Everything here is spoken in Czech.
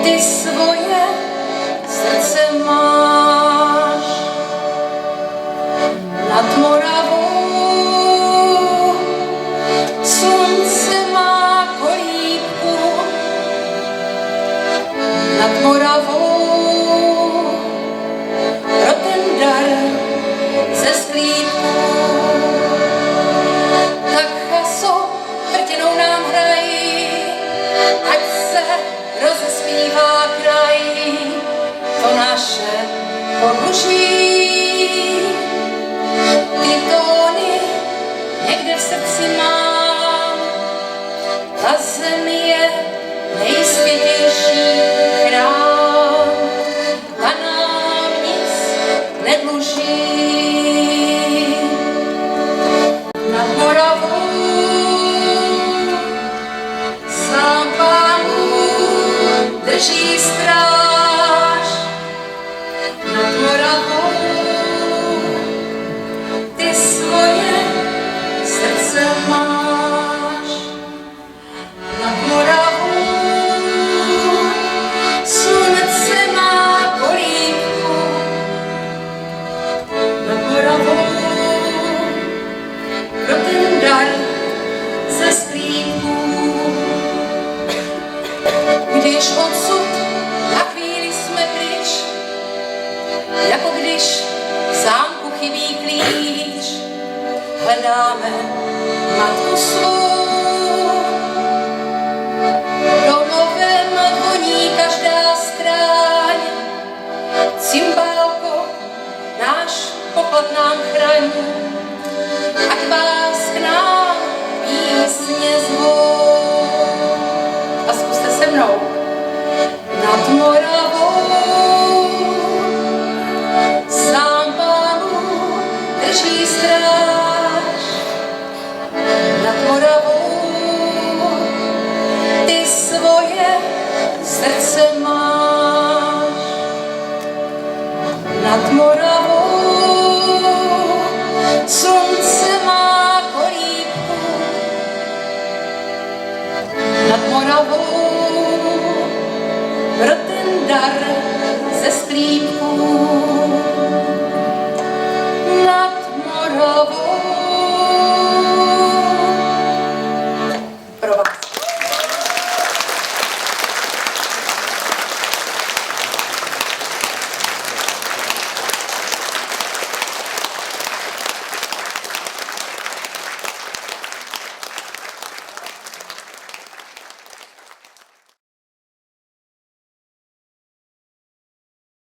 ty svoje srdce máš nad Moravou. Slunce má kolíbku nad Moravou pro ten dar ze sklípku. Tak chaso vrtěnou nám hrají, ať se rozespívá kraj, to naše podluží. Ty tóny někde v srdci mám, ta zem je nejsvětější chrám, ta nám nic nedluží. Nad Moravou sám Pánů drží stráž. Nad Moravou ty svoje srdce máš. Nad Moravou slunce má kolíbku. Nad Moravou pro ten dar ze sklípku. Když odsud na chvíli jsme pryč, jako když v zámku chybí klíč, hledáme matku svou. Domovem voní každá stráň, cymbálko, náš poklad nám chraň, ať vás k nám písně zvou. A zkuste se mnou. Nad Moravou sám Pánů drží stráž. Nad Moravou ty svoje srdce máš. Nad Moravou slunce má kolíbku. Nad Moravou pro ten dar ze sklípku.